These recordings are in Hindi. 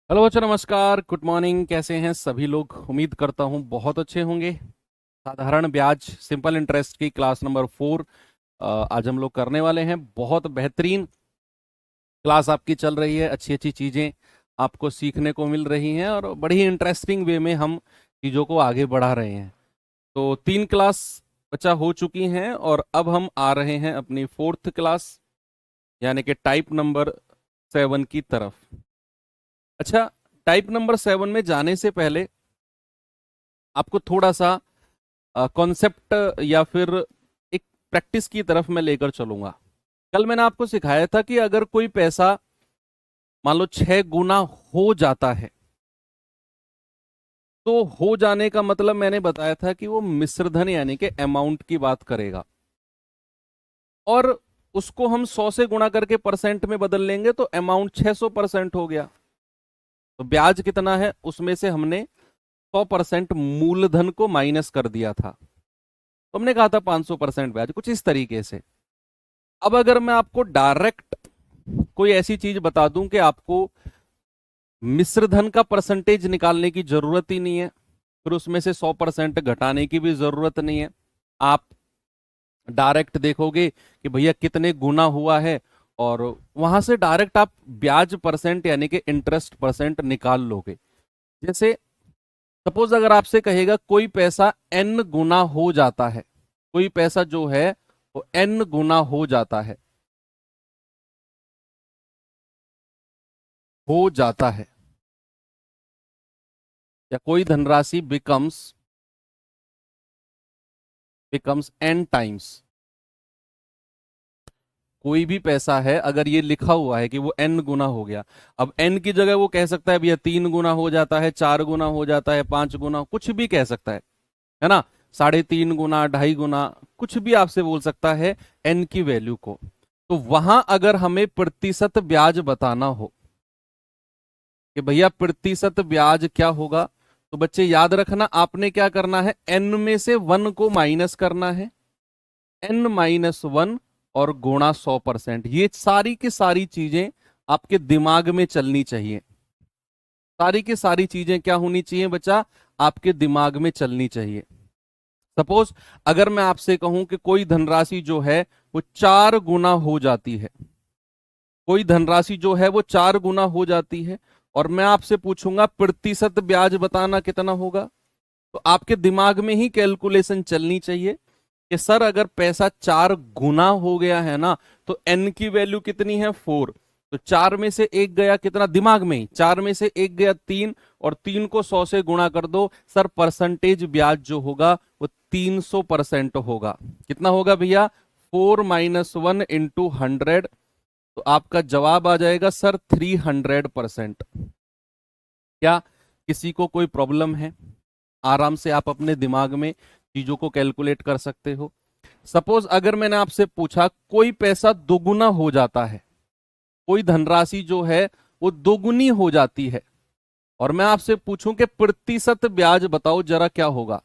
हेलो बच्चों, नमस्कार, गुड मॉर्निंग। कैसे हैं सभी लोग? उम्मीद करता हूं बहुत अच्छे होंगे। साधारण ब्याज सिंपल इंटरेस्ट की क्लास नंबर 4 आज हम लोग करने वाले हैं। बहुत बेहतरीन क्लास आपकी चल रही है, अच्छी अच्छी चीज़ें आपको सीखने को मिल रही हैं और बड़ी ही इंटरेस्टिंग वे में हम चीज़ों को आगे बढ़ा रहे हैं। तो 3 क्लास बच्चा हो चुकी हैं और अब हम आ रहे हैं अपनी 4th क्लास, यानी कि टाइप नंबर 7 की तरफ। अच्छा, टाइप नंबर 7 में जाने से पहले आपको थोड़ा सा कॉन्सेप्ट या फिर एक प्रैक्टिस की तरफ मैं लेकर चलूंगा। कल मैंने आपको सिखाया था कि अगर कोई पैसा मान लो 6 गुना हो जाता है, तो हो जाने का मतलब मैंने बताया था कि वो मिश्रधन यानी कि अमाउंट की बात करेगा, और उसको हम 100 से गुणा करके परसेंट में बदल लेंगे तो अमाउंट 600% हो गया। तो ब्याज कितना है उसमें से हमने 100% मूलधन को माइनस कर दिया था, तो हमने कहा था 500% ब्याज, कुछ इस तरीके से। अब अगर मैं आपको डायरेक्ट कोई ऐसी चीज बता दूं कि आपको मिश्रधन का परसेंटेज निकालने की जरूरत ही नहीं है, फिर उसमें से 100% घटाने की भी जरूरत नहीं है, आप डायरेक्ट देखोगे कि भैया कितने गुना हुआ है और वहां से डायरेक्ट आप ब्याज परसेंट यानी कि इंटरेस्ट परसेंट निकाल लोगे। जैसे सपोज अगर आपसे कहेगा कोई पैसा n गुना हो जाता है, कोई पैसा जो है वो n गुना हो जाता है, या कोई धनराशि बिकम्स n टाइम्स। कोई भी पैसा है अगर ये लिखा हुआ है कि वो n गुना हो गया, अब n की जगह वो कह सकता है भैया 3 गुना हो जाता है, 4 गुना हो जाता है, 5 गुना, कुछ भी कह सकता है ना, 3.5 गुना, 2.5 गुना, कुछ भी आपसे बोल सकता है n की वैल्यू को। तो वहां अगर हमें प्रतिशत ब्याज बताना हो कि भैया प्रतिशत ब्याज क्या होगा, तो बच्चे याद रखना आपने क्या करना है, n में से 1 को माइनस करना है, n-1 और गुणा 100%। ये सारी की सारी चीजें आपके दिमाग में चलनी चाहिए। सारी की सारी चीजें क्या होनी चाहिए बच्चा, आपके दिमाग में चलनी चाहिए। सपोज अगर मैं आपसे कहूं कि कोई धनराशि जो है वो 4 गुना हो जाती है, कोई धनराशि जो है वो 4 गुना हो जाती है, और मैं आपसे पूछूंगा प्रतिशत ब्याज बताना कितना होगा, तो आपके दिमाग में ही कैलकुलेशन चलनी चाहिए कि सर अगर पैसा 4 गुना हो गया है ना, तो n की वैल्यू कितनी है 4, तो 4 में से 1 गया कितना, दिमाग में ही 4 में से 1 गया 3, और 3 को 100 से गुणा कर दो, सर परसेंटेज ब्याज जो होगा वो 300% होगा। कितना होगा भैया, 4-1 × 100, तो आपका जवाब आ जाएगा सर 300%। क्या किसी को कोई प्रॉब्लम है? आराम से आप अपने दिमाग में चीजों को कैलकुलेट कर सकते हो। सपोज अगर मैंने आपसे पूछा कोई पैसा दोगुना हो जाता है, कोई धनराशि जो है वो दोगुनी हो जाती है, और मैं आपसे पूछूं कि प्रतिशत ब्याज बताओ जरा क्या होगा।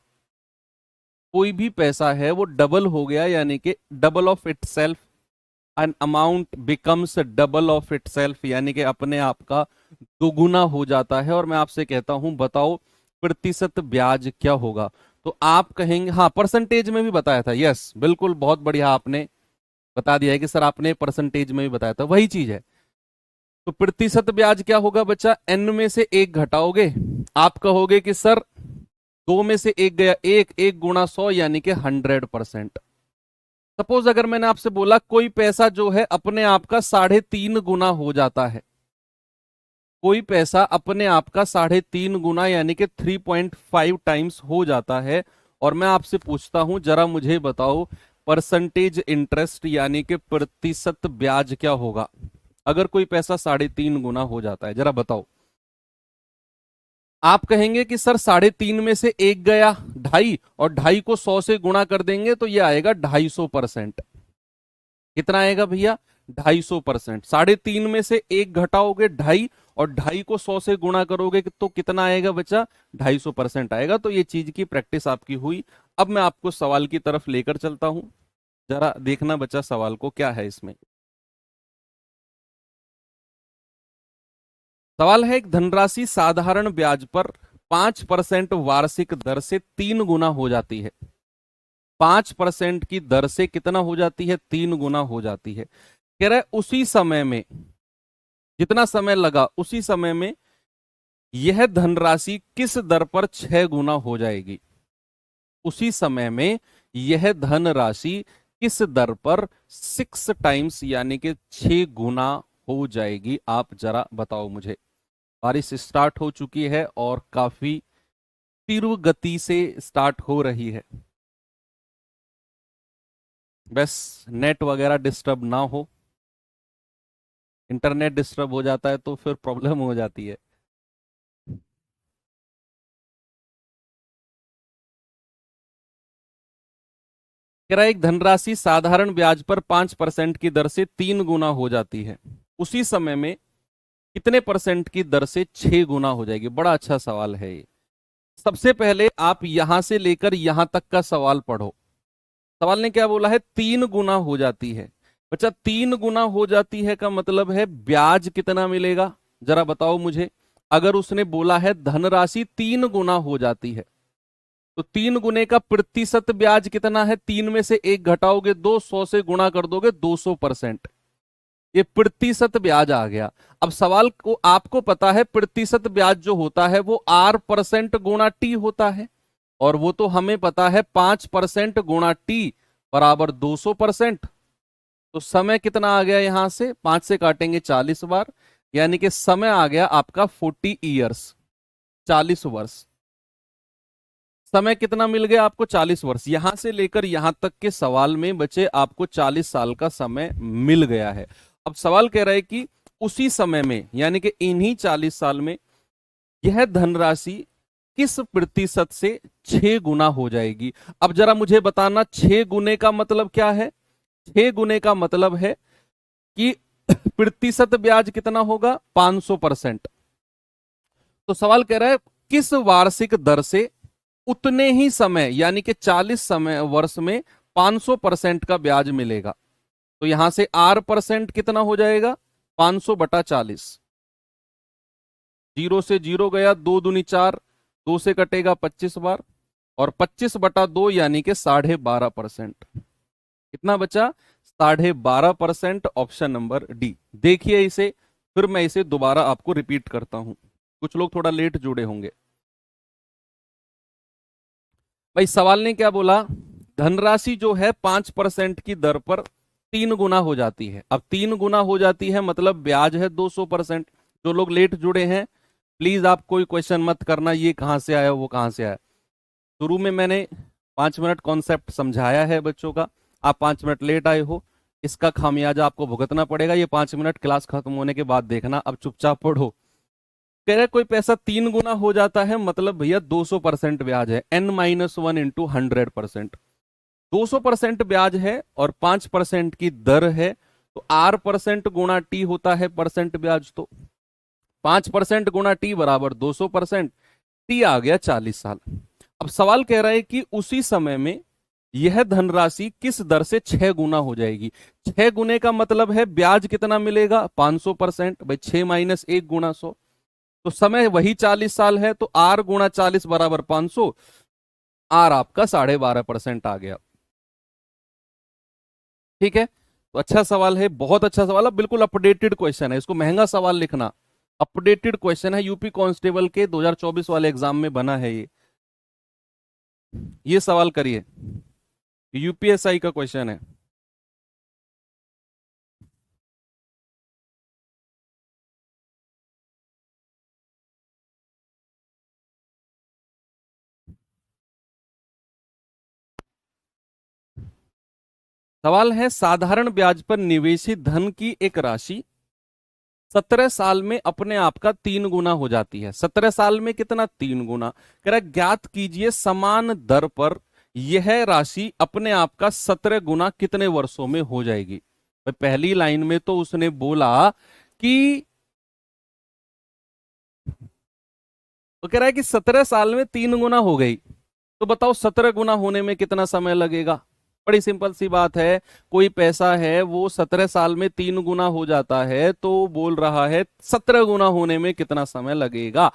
कोई भी पैसा है वो डबल हो गया, यानी कि double of itself, an amount becomes double of itself, यानी कि अपने आप का दोगुना हो जाता है, और मैं आपसे कहता हूं बताओ प्रतिशत ब्याज क्या होगा, तो आप कहेंगे, हाँ परसेंटेज में भी बताया था, यस बिल्कुल, बहुत बढ़िया आपने बता दिया है कि सर आपने परसेंटेज में भी बताया था, वही चीज है। तो प्रतिशत ब्याज क्या होगा बच्चा, n में से 1 घटाओगे, आप कहोगे कि सर 2 में से 1 गया 1 गुणा 100 यानी कि 100%। सपोज अगर मैंने आपसे बोला कोई पैसा जो है अपने आप का 3.5 गुना हो जाता है, कोई पैसा अपने आप का 3.5 गुना यानी कि 3.5 टाइम्स हो जाता है, और मैं आपसे पूछता हूं जरा मुझे बताओ परसेंटेज इंटरेस्ट यानी कि प्रतिशत ब्याज क्या होगा अगर कोई पैसा 3.5 गुना हो जाता है, जरा बताओ। आप कहेंगे कि सर 3.5 में से 1 गया 2.5, और 2.5 को 100 से गुणा कर देंगे तो ये आएगा 250%। कितना आएगा भैया, 250%। 3.5 में से 1 घटाओगे 2.5, और 2.5 को 100 से गुणा करोगे तो कितना आएगा बच्चा, 250% आएगा। तो ये चीज की प्रैक्टिस आपकी हुई। अब मैं आपको सवाल की तरफ लेकर चलता हूं, जरा देखना बच्चा सवाल को क्या है इसमें। सवाल है, एक धनराशि साधारण ब्याज पर 5% वार्षिक दर से 3 गुना हो जाती है। 5% की दर से कितना हो जाती है? 3 गुना हो जाती है। कह रहा है उसी समय में, जितना समय लगा उसी समय में यह धनराशि किस दर पर 6 गुना हो जाएगी? उसी समय में यह धनराशि किस दर पर 6 टाइम्स यानी कि 6 गुना हो जाएगी? आप जरा बताओ मुझे। बारिश स्टार्ट हो चुकी है और काफी तीव्र गति से स्टार्ट हो रही है। बस नेट वगैरह डिस्टर्ब ना हो, इंटरनेट डिस्टर्ब हो जाता है तो फिर प्रॉब्लम हो जाती है। कह रहा है एक धनराशि साधारण ब्याज पर 5% की दर से 3 गुना हो जाती है, उसी समय में कितने परसेंट की दर से 6 गुना हो जाएगी? बड़ा अच्छा सवाल है ये। सबसे पहले आप यहां से लेकर यहां तक का सवाल पढ़ो। सवाल ने क्या बोला है? 3 गुना हो जाती है। बच्चा 3 गुना हो जाती है का मतलब है ब्याज कितना मिलेगा? जरा बताओ मुझे। अगर उसने बोला है धनराशि 3 गुना हो जाती है, तो 3 गुने का प्रतिशत ब्याज कितना है? 3 में से 1 घटाओगे 2, 100 से गुणा कर दोगे 200%। ये प्रतिशत ब्याज आ गया। अब सवाल को आपको पता है प्रतिशत ब्याज जो होता है वो R% गुणा T होता है, और वो तो हमें पता है 5% गुणा T बराबर 200%। तो समय कितना आ गया? यहां से 5 से काटेंगे 40 बार, यानी कि समय आ गया आपका 40 ईयर्स, 40 वर्ष। समय कितना मिल गया आपको? 40 वर्ष। यहां से लेकर यहां तक के सवाल में बचे आपको 40 साल का समय मिल गया है। अब सवाल कह रहा है कि उसी समय में यानी कि इन्हीं 40 साल में यह धनराशि किस प्रतिशत से 6 गुना हो जाएगी? अब जरा मुझे बताना 6 गुने का मतलब क्या है? 6 गुने का मतलब है कि प्रतिशत ब्याज कितना होगा? 500%। तो सवाल कह रहा है किस वार्षिक दर से उतने ही समय यानी कि 40 समय वर्ष में 500% का ब्याज मिलेगा? तो यहां से R% कितना हो जाएगा? 500/40। 0 से 0 गया, 2 दूनी 4, 2 से कटेगा 25 बार, और 25/2 यानी कि 12.5%। कितना बचा? 12.5%। Option number D. देखिए इसे, फिर मैं इसे दोबारा आपको रिपीट करता हूं, कुछ लोग थोड़ा लेट जुड़े होंगे। भाई सवाल ने क्या बोला? धनराशि जो है 5% की दर पर 3 गुना हो जाती है। अब 3 गुना हो जाती है मतलब ब्याज है 200%। जो लोग लेट जुड़े हैं प्लीज आप कोई क्वेश्चन मत करना, ये कहां से आया वो कहां से आया। शुरू में मैंने 5 मिनट कॉन्सेप्ट समझाया है बच्चों का, आप 5 मिनट लेट आए हो, इसका खामियाजा आपको भुगतना पड़ेगा। ये 5 मिनट क्लास खत्म होने के बाद देखना। अब चुपचाप पढ़ो। कह रहे कोई पैसा 3 गुना हो जाता है मतलब भैया 200% ब्याज है, N-1 इंटू 100%। 200% ब्याज है और 5% की दर है, तो R% गुणा T होता है परसेंट ब्याज। तो 5% गुणा T बराबर 200%। T आ गया 40 साल। अब सवाल कह रहा है कि उसी समय में यह धनराशि किस दर से 6 गुना हो जाएगी? 6 गुने का मतलब है ब्याज कितना मिलेगा? 500%। भाई 6 माइनस 1 गुणा 100, तो समय वही 40 साल है, तो R गुणा 40 बराबर 500। R आपका 12.5% आ गया। ठीक है, तो अच्छा सवाल है, बहुत अच्छा सवाल है, बिल्कुल अपडेटेड क्वेश्चन है। इसको महंगा सवाल लिखना, अपडेटेड क्वेश्चन है, यूपी कांस्टेबल के 2024 वाले एग्जाम में बना है ये सवाल करिए, यूपीएसआई का क्वेश्चन है। सवाल है साधारण ब्याज पर निवेशित धन की एक राशि 17 साल में अपने आप का 3 गुना हो जाती है। 17 साल में कितना? 3 गुना। कह रहा है ज्ञात कीजिए समान दर पर यह राशि अपने आप का 17 गुना कितने वर्षों में हो जाएगी? भाई पहली लाइन में तो उसने बोला कि, तो कह रहा है कि 17 साल में 3 गुना हो गई, तो बताओ 17 गुना होने में कितना समय लगेगा? बड़ी सिंपल सी बात है। कोई पैसा है वो 17 साल में 3 गुना हो जाता है, तो बोल रहा है 17 गुना होने में कितना समय लगेगा।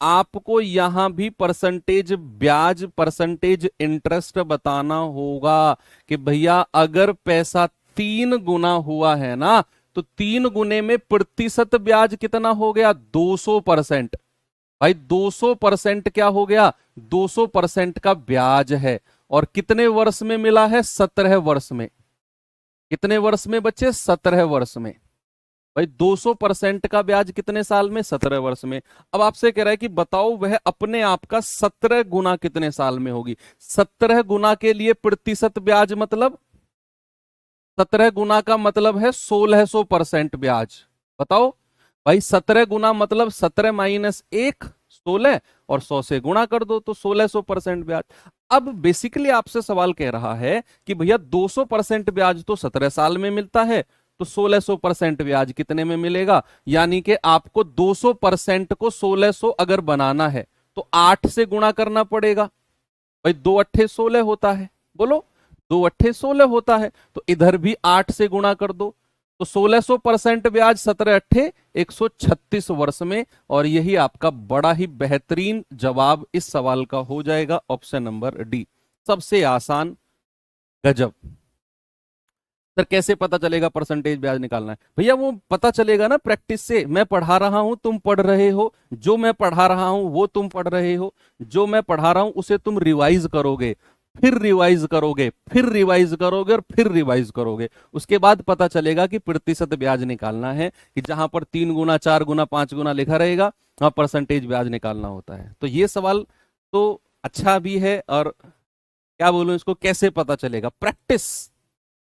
आपको यहां भी परसेंटेज ब्याज, परसेंटेज इंटरेस्ट बताना होगा कि भैया अगर पैसा 3 गुना हुआ है ना, तो 3 गुने में प्रतिशत ब्याज कितना हो गया? 200%। भाई 200% क्या हो गया? 200% का ब्याज है। और कितने वर्ष में मिला है? 17 वर्ष में। कितने वर्ष में बच्चे? 17 वर्ष में। भाई 200% का ब्याज कितने साल में? 17 वर्ष में। अब आपसे कह रहा है कि बताओ वह अपने आप का 17 गुना कितने साल में होगी। 17 गुना के लिए प्रतिशत ब्याज मतलब 17 गुना का मतलब है 1600% ब्याज। बताओ भाई 17 गुना मतलब 17 - 1 16, और 100 से गुणा कर दो तो 1600% ब्याज। अब बेसिकली आपसे सवाल कह रहा है कि भैया 200% ब्याज तो 17 साल में मिलता है, तो 1600% ब्याज कितने में मिलेगा? यानी कि आपको 200% को 1600 अगर बनाना है तो 8 से गुणा करना पड़ेगा। भाई 2 अट्ठे 16 होता है, बोलो 2 अट्ठे 16 होता है, तो इधर भी 8 से गुणा कर दो, तो 1600% ब्याज 17 अट्ठे 136 वर्ष में। और यही आपका बड़ा ही बेहतरीन जवाब इस सवाल का हो जाएगा, ऑप्शन नंबर डी, सबसे आसान। गजब सर, कैसे पता चलेगा परसेंटेज ब्याज निकालना है? भैया वो पता चलेगा ना प्रैक्टिस से। मैं पढ़ा रहा हूं, तुम पढ़ रहे हो, जो मैं पढ़ा रहा हूं वो तुम पढ़ रहे हो, जो मैं पढ़ा रहा हूं उसे तुम रिवाइज करोगे, फिर रिवाइज करोगे, फिर रिवाइज करोगे, और फिर रिवाइज करोगे। उसके बाद पता चलेगा कि प्रतिशत ब्याज निकालना है, कि जहां पर 3 गुना 4 गुना 5 गुना लिखा रहेगा वहां परसेंटेज ब्याज निकालना होता है। तो ये सवाल तो अच्छा भी है, और क्या बोलूं इसको, कैसे पता चलेगा? Practice,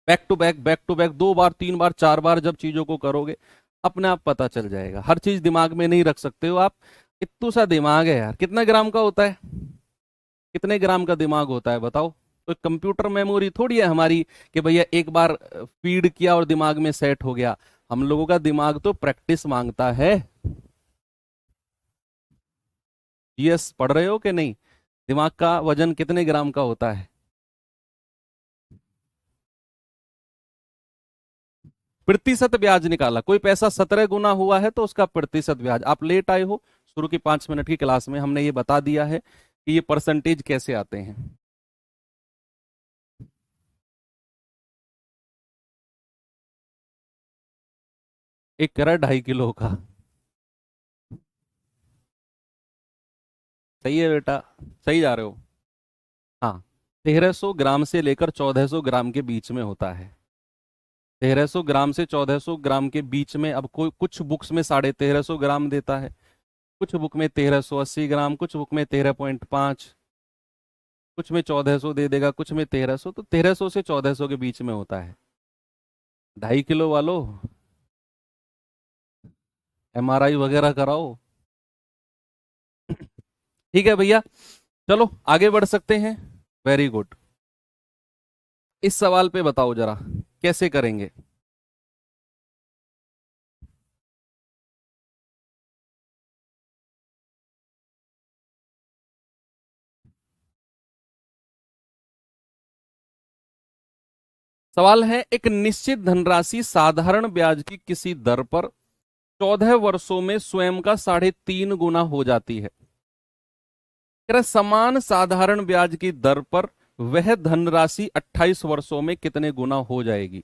back to back, back to back, 2 बार 3 बार 4 बार जब चीजों को करोगे अपने आप पता चल जाएगा। हर चीज दिमाग में नहीं रख सकते हो आप। इतना सा दिमाग है यार, कितना ग्राम का होता है? कितने ग्राम का दिमाग होता है बताओ? तो कंप्यूटर मेमोरी थोड़ी है हमारी कि भैया एक बार फीड किया और दिमाग में सेट हो गया। हम लोगों का दिमाग तो प्रैक्टिस मांगता है। जीएस पढ़ रहे हो कि नहीं? दिमाग का वजन कितने ग्राम का होता है? प्रतिशत ब्याज निकाला, कोई पैसा 17 गुना हुआ है तो उसका प्रतिशत ब्याज। आप लेट आए हो, शुरू की 5 मिनट की क्लास में हमने ये बता दिया है कि ये परसेंटेज कैसे आते हैं। एक करा 2.5 किलो का। सही है बेटा, सही जा रहे हो। हाँ, 1300 ग्राम से लेकर 1400 ग्राम के बीच में होता है। 1300 ग्राम से 1400 ग्राम के बीच में। अब कोई कुछ बुक्स में 1350 ग्राम देता है, कुछ बुक में 1380 ग्राम, कुछ बुक में 13.5, कुछ में 1400 दे देगा, कुछ में 1300। तो 1300 से 1400 के बीच में होता है। 2.5 किलो वालों, एमआरआई वगैरह कराओ। ठीक है भैया, चलो आगे बढ़ सकते हैं। Very good. इस सवाल पे बताओ जरा कैसे करेंगे। सवाल है, एक निश्चित धनराशि साधारण ब्याज की किसी दर पर 14 वर्षों में स्वयं का 3.5 गुना हो जाती है। कह रहा है, समान साधारण ब्याज की दर पर वह धनराशि 28 वर्षों में कितने गुना हो जाएगी?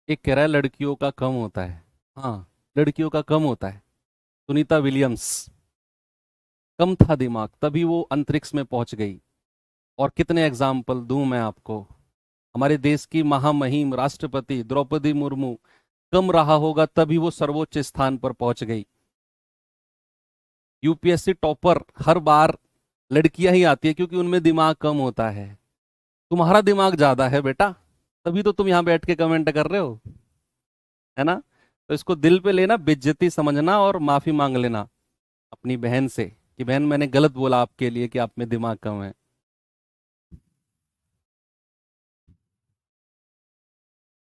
एक कह रहा है लड़कियों का कम होता है। हाँ, लड़कियों का कम होता है। सुनीता विलियम्स, कम था दिमाग तभी वो अंतरिक्ष में पहुंच गई। और कितने एग्जाम्पल दूं मैं आपको। हमारे देश की महामहिम राष्ट्रपति द्रौपदी मुर्मू, कम रहा होगा तभी वो सर्वोच्च स्थान पर पहुंच गई। यूपीएससी टॉपर हर बार लड़कियां ही आती है क्योंकि उनमें दिमाग कम होता है। तुम्हारा दिमाग ज्यादा है बेटा, तभी तो तुम यहां बैठ के कमेंट कर रहे हो, है ना? तो इसको दिल पे लेना, बेइज्जती समझना और माफी मांग लेना अपनी बहन से कि बहन मैंने गलत बोला आपके लिए कि आप में दिमाग कम है।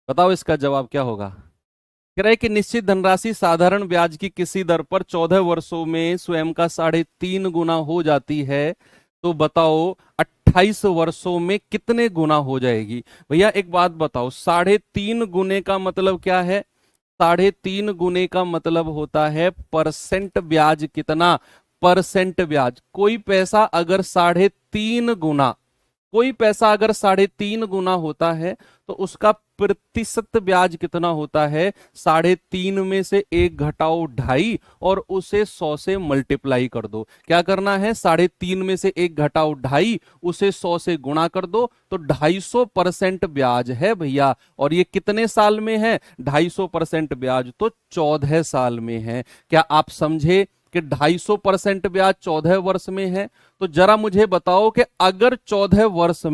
बताओ इसका जवाब क्या होगा। कह रहा है कि निश्चित धनराशि साधारण ब्याज की किसी दर पर 14 वर्षों में स्वयं का 3.5 गुना हो जाती है, तो बताओ 28 वर्षों में कितने गुना हो जाएगी। भैया एक बात बताओ, 3.5 गुने का मतलब क्या है। 3.5 गुने का मतलब होता है परसेंट ब्याज कितना। परसेंट ब्याज, कोई पैसा अगर 3.5 गुना, कोई पैसा अगर 3.5 गुना होता है तो उसका प्रतिशत ब्याज कितना होता है। 3.5 में से एक घटाओ 2.5 और उसे 100 से मल्टीप्लाई कर दो। क्या करना है, 3.5 में से एक घटाओ 2.5, उसे 100 से गुणा कर दो, तो 250% ब्याज है भैया। और ये कितने साल में है, 250% ब्याज तो 14 साल में है। क्या आप समझे कि 250% ब्याज 14 वर्ष में है। तो जरा मुझे बताओ कि अगर 14 वर्ष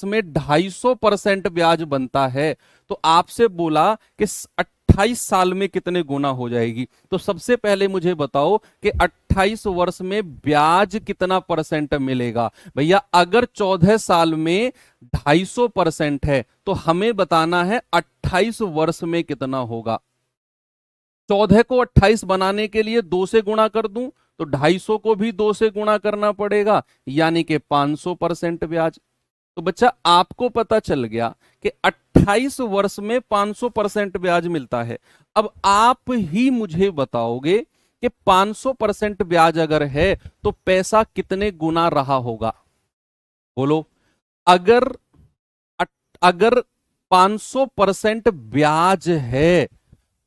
में 250% ब्याज बनता है, तो आपसे बोला कि 28 साल में कितने गुना हो जाएगी। तो सबसे पहले मुझे बताओ कि 28 वर्ष में ब्याज कितना परसेंट मिलेगा। भैया अगर 14 साल में 250% है तो हमें बताना है 28 वर्ष में कितना होगा। 14 को 28 बनाने के लिए 2 से गुणा कर दूं तो 250 को भी 2 से गुणा करना पड़ेगा, यानी कि 500% ब्याज। तो बच्चा आपको पता चल गया कि 28 वर्ष में 500% ब्याज मिलता है। अब आप ही मुझे बताओगे कि 500% ब्याज अगर है तो पैसा कितने गुना रहा होगा। बोलो, अगर अगर 500% ब्याज है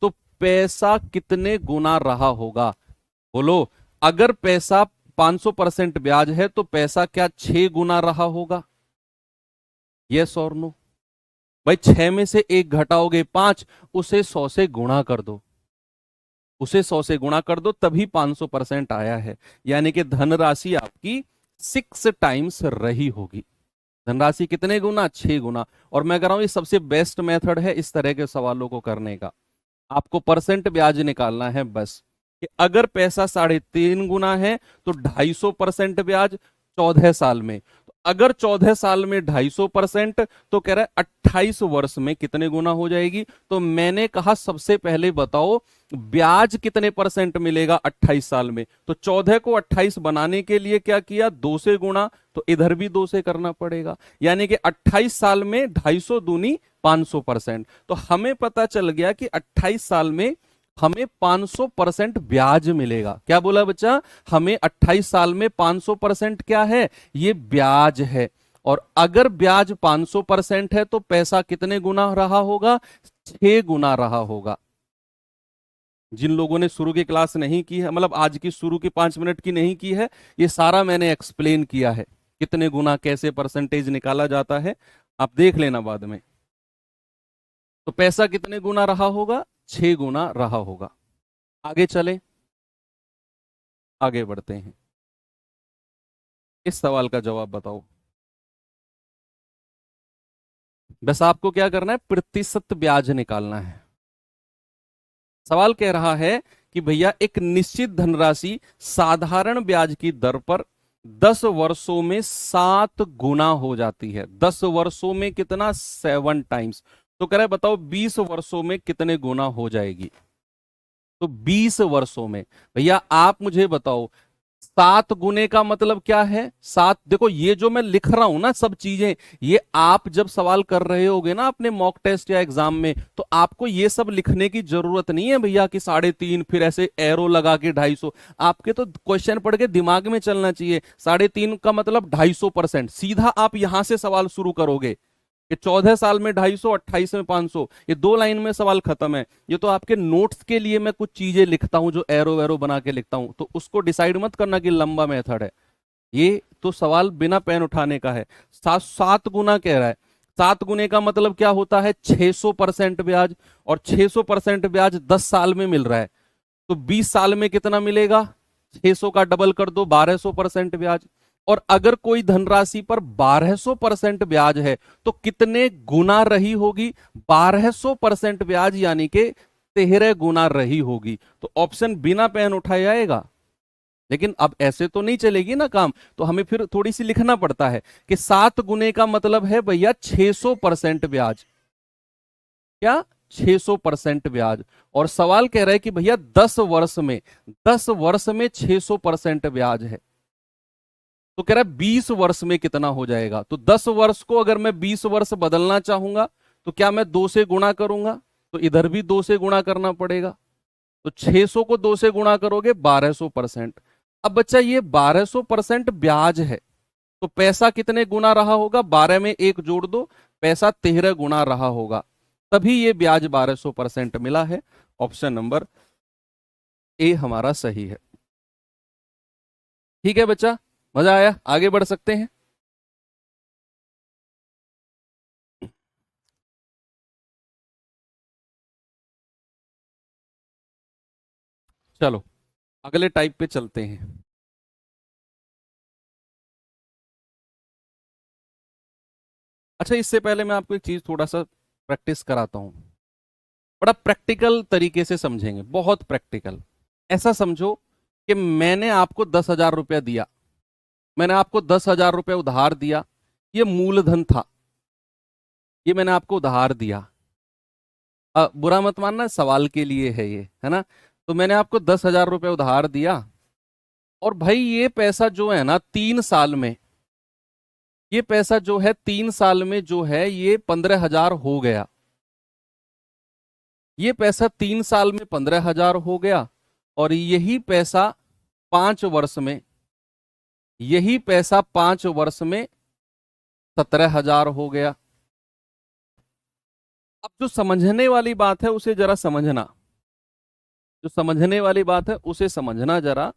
तो पैसा कितने गुना रहा होगा। बोलो, अगर पैसा 500% ब्याज है तो पैसा क्या 6 गुना रहा होगा। यस और नो। भाई 6 में से एक घटाओगे 5, उसे 100 से गुणा कर दो, उसे 100 से गुणा कर दो, तभी 500% आया है। यानी कि धनराशि आपकी 6 टाइम्स रही होगी। धनराशि कितने गुना, 6 गुना। और मैं कह रहा हूं ये सबसे बेस्ट मेथड है इस तरह के सवालों को करने का। आपको परसेंट ब्याज निकालना है बस, कि अगर पैसा 3.5 गुना है तो 250% ब्याज 14 साल में। तो अगर 14 साल में 250%, तो कह रहा है 28 वर्ष में कितने गुना हो जाएगी। तो मैंने कहा सबसे पहले बताओ ब्याज कितने परसेंट मिलेगा 28 साल में। तो 14 को 28 बनाने के लिए क्या किया, 2 से गुणा, तो इधर भी 2 से करना पड़ेगा। यानी कि 28 साल में 250 दूनी 500%। तो हमें पता चल गया कि 28 साल में हमें 500% ब्याज मिलेगा। क्या बोला बच्चा, हमें 28 साल में 500% क्या है, ये ब्याज है। और अगर ब्याज 500% है तो पैसा कितने गुना रहा होगा, 6 गुना रहा होगा। जिन लोगों ने शुरू की क्लास नहीं की है, मतलब आज की शुरू की 5 मिनट की नहीं की है, ये सारा मैंने एक्सप्लेन किया है, कितने गुना कैसे परसेंटेज निकाला जाता है, आप देख लेना बाद में। तो पैसा कितने गुना रहा होगा, 6 गुना रहा होगा। आगे चले, आगे बढ़ते हैं। इस सवाल का जवाब बताओ। बस आपको क्या करना है, प्रतिशत ब्याज निकालना है। सवाल कह रहा है कि भैया एक निश्चित धनराशि साधारण ब्याज की दर पर 10 वर्षों में 7 गुना हो जाती है। 10 वर्षों में कितना, 7 टाइम्स। तो कह रहा है बताओ 20 वर्षों में कितने गुना हो जाएगी। तो 20 वर्षों में भैया आप मुझे बताओ 7 गुने का मतलब क्या है। 7, देखो ये जो मैं लिख रहा हूं ना सब चीजें, ये आप जब सवाल कर रहे होगे ना अपने मॉक टेस्ट या एग्जाम में, तो आपको ये सब लिखने की जरूरत नहीं है भैया कि 3.5 फिर ऐसे एरो लगा के 250। आपके तो क्वेश्चन पढ़ के दिमाग में चलना चाहिए। 3.5 का मतलब 250%, सीधा आप यहां से सवाल शुरू करोगे कि 14 साल में 250, 28 में 500, ये 2 लाइन में सवाल खत्म है। ये तो आपके नोट्स के लिए मैं कुछ चीजें लिखता हूं जो एरो वेरो बना के लिखता हूं, तो उसको डिसाइड मत करना कि लंबा मेथड है। ये तो सवाल बिना पेन उठाने का है। 7 गुना कह रहा है, 7 गुने का मतलब क्या होता है, 600% ब्याज। और 600% ब्याज 10 साल में मिल रहा है, तो 20 साल में कितना मिलेगा, 600 का डबल कर दो, 1200% ब्याज। और अगर कोई धनराशि पर 1200% ब्याज है तो कितने गुना रही होगी? 1200% ब्याज यानी कि 13 गुना रही होगी। तो ऑप्शन बिना पेन उठाए आएगा। लेकिन अब ऐसे तो नहीं चलेगी ना काम, तो हमें फिर थोड़ी सी लिखना पड़ता है कि 7 गुने का मतलब है भैया 600% ब्याज। क्या? 600% ब्याज। और सवाल कह रहा है कि भैया 10 वर्ष में 600% ब्याज है, तो कह रहा है 20 वर्ष में कितना हो जाएगा? तो 10 वर्ष को अगर मैं 20 वर्ष बदलना चाहूंगा तो क्या मैं 2 से गुणा करूंगा? तो इधर भी 2 से गुणा करना पड़ेगा। तो 600 को 2 से गुणा करोगे 1200%। अब बच्चा ये 1200% ब्याज है, तो पैसा कितने गुना रहा होगा? 12 में 1 जोड़ दो, पैसा 13 गुना रहा होगा, तभी ये ब्याज 1200% मिला है। ऑप्शन नंबर ए हमारा सही है। ठीक है बच्चा, मजा आया? आगे बढ़ सकते हैं। चलो अगले टाइप पे चलते हैं। अच्छा, इससे पहले मैं आपको एक चीज थोड़ा सा प्रैक्टिस कराता हूं। बड़ा प्रैक्टिकल तरीके से समझेंगे, बहुत प्रैक्टिकल। ऐसा समझो कि मैंने आपको 10,000 रुपया दिया, मैंने आपको 10,000 रुपया उधार दिया, ये मूलधन था, ये मैंने आपको उधार दिया। बुरा मत मानना, सवाल के लिए है ये, है ना। तो मैंने आपको 10,000 रुपया उधार दिया, और भाई ये पैसा जो है ना 3 साल में, ये पैसा जो है 3 साल में जो है ये 15,000 हो गया। ये पैसा 3 साल में 15,000 हो गया, और यही पैसा 5 वर्ष में, यही पैसा 5 वर्ष में 17,000 हो गया। अब जो समझने वाली बात है उसे जरा समझना, जो समझने वाली बात है उसे समझना जरा,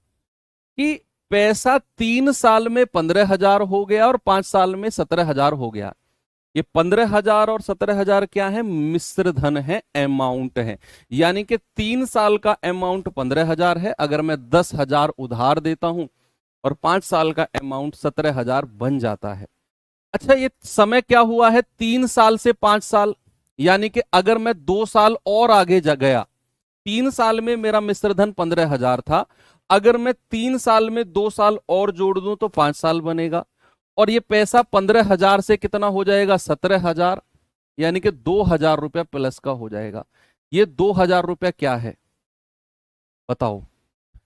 कि पैसा 3 साल में 15,000 हो गया और 5 साल में 17,000 हो गया। ये 15,000 और 17,000 क्या है? मिश्र धन है, अमाउंट है। यानी कि 3 साल का अमाउंट 15,000 है, अगर मैं 10,000 उधार देता हूं, और 5 साल का अमाउंट 17,000 बन जाता है। अच्छा, ये समय क्या हुआ है? 3 साल से 5 साल, यानी कि अगर मैं 2 साल और आगे जा गया, 3 साल में मेरा मिश्र धन 15,000 था, अगर मैं 3 साल में 2 साल और जोड़ दूं तो 5 साल बनेगा, और ये पैसा 15,000 से कितना हो जाएगा? 17,000, यानी कि 2,000 रुपया प्लस का हो जाएगा। ये 2,000 रुपया क्या है बताओ?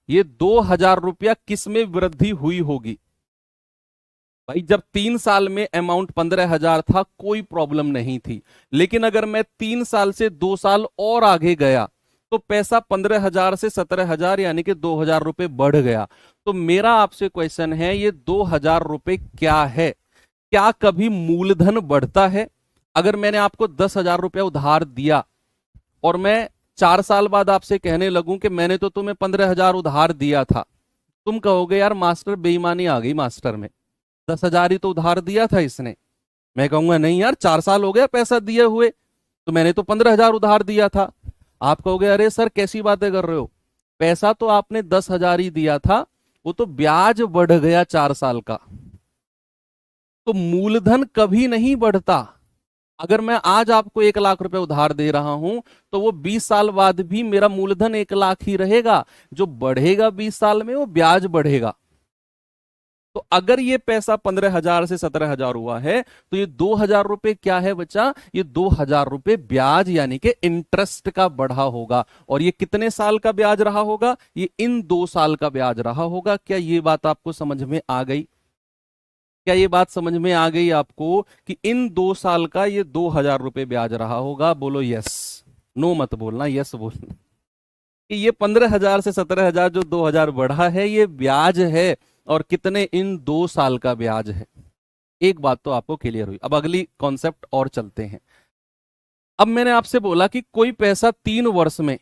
ये 2,000 रुपया किस में वृद्धि हुई होगी? भाई जब 3 साल में अमाउंट 15,000 था कोई प्रॉब्लम नहीं थी, लेकिन अगर मैं 3 साल से 2 साल और आगे गया तो पैसा 15,000 से 17,000 यानी कि 2,000 रुपये बढ़ गया। तो मेरा आपसे क्वेश्चन है, ये 2,000 रुपये क्या है? क्या कभी मूलधन बढ़ता है? अगर मैंने आपको 10,000 रुपया उधार दिया और मैं 4 साल बाद आपसे कहने लगूं कि मैंने तो तुम्हें 15,000 उधार दिया था, तुम कहोगे यार मास्टर बेईमानी आ गई मास्टर में, 10,000 ही तो उधार दिया था इसने। मैं कहूंगा नहीं यार, 4 साल हो गया पैसा दिए हुए, तो मैंने तो 15,000 उधार दिया था। आप कहोगे अरे सर कैसी बातें कर रहे हो, पैसा तो आपने 10,000 ही दिया था, वो तो ब्याज बढ़ गया 4 साल का। तो मूलधन कभी नहीं बढ़ता। अगर मैं आज आपको 1,00,000 रुपए उधार दे रहा हूं तो वो 20 साल बाद भी मेरा मूलधन 1,00,000 ही रहेगा। जो बढ़ेगा 20 साल में वो ब्याज बढ़ेगा। तो अगर ये पैसा 15,000 से 17,000 हुआ है तो ये 2,000 रुपए क्या है बच्चा? ये 2,000 रुपए ब्याज यानी कि इंटरेस्ट का बढ़ा होगा। और ये कितने साल का ब्याज रहा होगा? ये इन 2 साल का ब्याज रहा होगा। क्या ये बात आपको समझ में आ गई? क्या ये बात समझ में आ गई आपको कि इन 2 साल का ये 2,000 रुपए ब्याज रहा होगा? बोलो यस, नो मत बोलना, यस बोलना। कि ये 15,000 से 17,000 जो 2,000 बढ़ा है ये ब्याज है, और कितने? इन 2 साल का ब्याज है। एक बात तो आपको क्लियर हुई। अब अगली कॉन्सेप्ट और चलते हैं। अब मैंने आपसे बोला कि कोई पैसा 3 वर्ष में,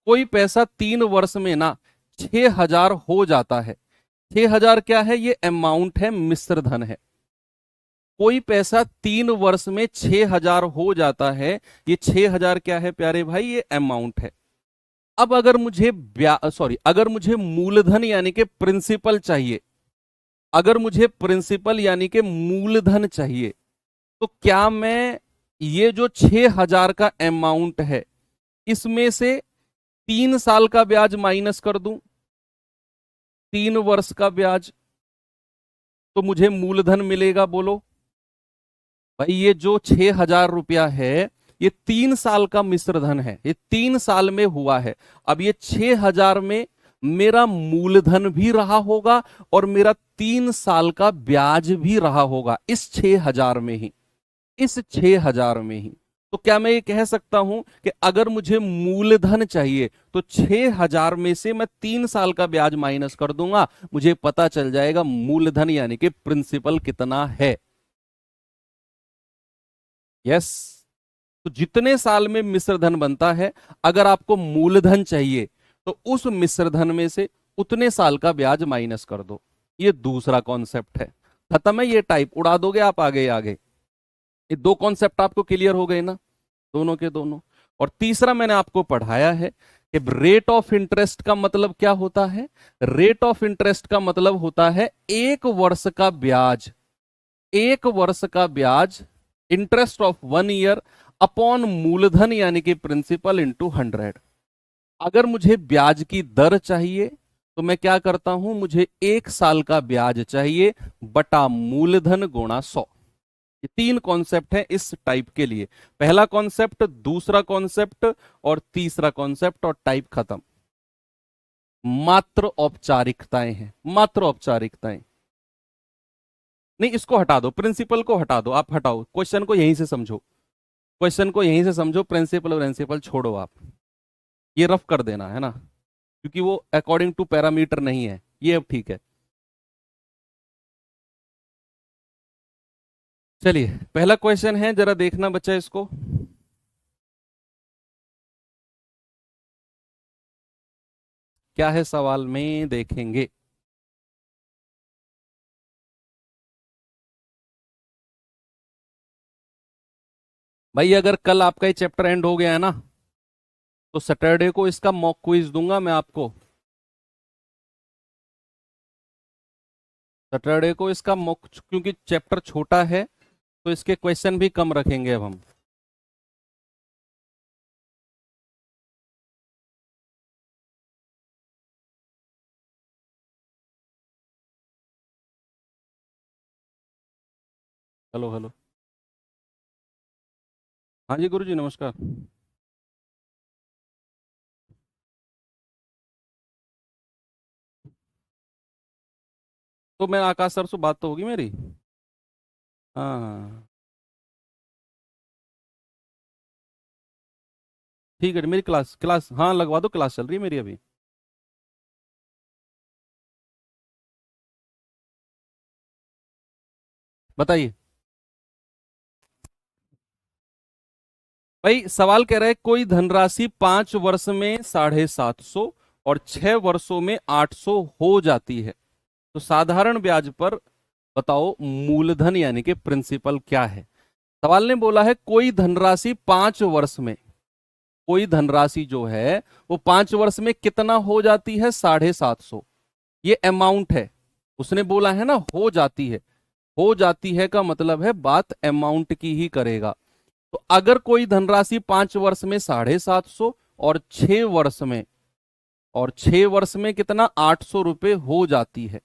कोई पैसा 3 वर्ष में ना 6,000 हो जाता है। 6,000 क्या है? ये अमाउंट है, मिश्र धन है। कोई पैसा 3 वर्ष में 6,000 हो जाता है, ये 6,000 क्या है प्यारे भाई? ये अमाउंट है। अब अगर मुझे अगर मुझे मूलधन यानी कि प्रिंसिपल चाहिए, अगर मुझे प्रिंसिपल यानी कि मूलधन चाहिए, तो क्या मैं ये जो 6,000 का अमाउंट है इसमें से 3 साल का ब्याज माइनस कर दूं, 3 वर्ष का ब्याज, तो मुझे मूलधन मिलेगा? बोलो भाई, ये जो 6,000 रुपया है ये 3 साल का मिश्र धन है, ये 3 साल में हुआ है। अब ये 6,000 में मेरा मूलधन भी रहा होगा और मेरा 3 साल का ब्याज भी रहा होगा इस 6,000 में ही, इस 6,000 में ही। तो क्या मैं ये कह सकता हूं कि अगर मुझे मूलधन चाहिए तो 6,000 में से मैं 3 साल का ब्याज माइनस कर दूंगा, मुझे पता चल जाएगा मूलधन यानी कि प्रिंसिपल कितना है। यस। तो जितने साल में मिश्र धन बनता है, अगर आपको मूलधन चाहिए तो उस मिश्र धन में से उतने साल का ब्याज माइनस कर दो। ये दूसरा कॉन्सेप्ट है। खत्म है ये टाइप, उड़ा दोगे आप आगे आगे। ये दो कॉन्सेप्ट आपको क्लियर हो गए ना, दोनों के दोनों। और तीसरा मैंने आपको पढ़ाया है कि रेट ऑफ इंटरेस्ट का मतलब क्या होता है। रेट ऑफ इंटरेस्ट का मतलब होता है 1 वर्ष का ब्याज, 1 वर्ष का ब्याज, इंटरेस्ट ऑफ 1 ईयर अपॉन मूलधन यानी कि प्रिंसिपल इंटू 100। अगर मुझे ब्याज की दर चाहिए तो मैं क्या करता हूं, मुझे 1 साल का ब्याज चाहिए बटा मूलधन गुणा 100। ये 3 कॉन्सेप्ट हैं इस टाइप के लिए। पहला कॉन्सेप्ट, दूसरा कॉन्सेप्ट और तीसरा कॉन्सेप्ट, और टाइप खत्म। मात्र औपचारिकताएं हैं, मात्र औपचारिकताएं। नहीं, इसको हटा दो, प्रिंसिपल को हटा दो, आप हटाओ, क्वेश्चन को यहीं से समझो, क्वेश्चन को यहीं से समझो, प्रिंसिपल प्रिंसिपल छोड़ो आप, ये रफ कर देना है ना, क्योंकि वो अकॉर्डिंग टू पैरामीटर नहीं है ये। अब ठीक है, चलिए पहला क्वेश्चन है, जरा देखना बच्चा इसको। क्या है सवाल में, देखेंगे। भाई अगर कल आपका ये चैप्टर एंड हो गया है ना, तो सैटरडे को इसका मॉक क्विज दूंगा मैं आपको। सैटरडे को इसका मॉक, क्योंकि चैप्टर छोटा है तो इसके क्वेश्चन भी कम रखेंगे अब हम। Hello hello. हाँ जी गुरु जी, नमस्कार। तो मैं आकाश सर से बात तो होगी मेरी। हाँ हाँ, ठीक है। मेरी क्लास क्लास हाँ लगवा दो, क्लास चल रही है मेरी अभी। बताइए। भाई सवाल कह रहा है कोई धनराशि 5 वर्ष में 750 और 6 वर्षों में 800 हो जाती है, तो साधारण ब्याज पर बताओ मूलधन यानी कि प्रिंसिपल क्या है। सवाल ने बोला है कोई धनराशि 5 वर्ष में, कोई धनराशि जो है वो 5 वर्ष में कितना हो जाती है, 750। ये अमाउंट है, उसने बोला है ना हो जाती है। हो जाती है का मतलब है बात अमाउंट की ही करेगा। तो अगर कोई धनराशि 5 वर्ष में 750 और 6 वर्ष में, और 6 वर्ष में कितना 800 रुपए हो जाती है,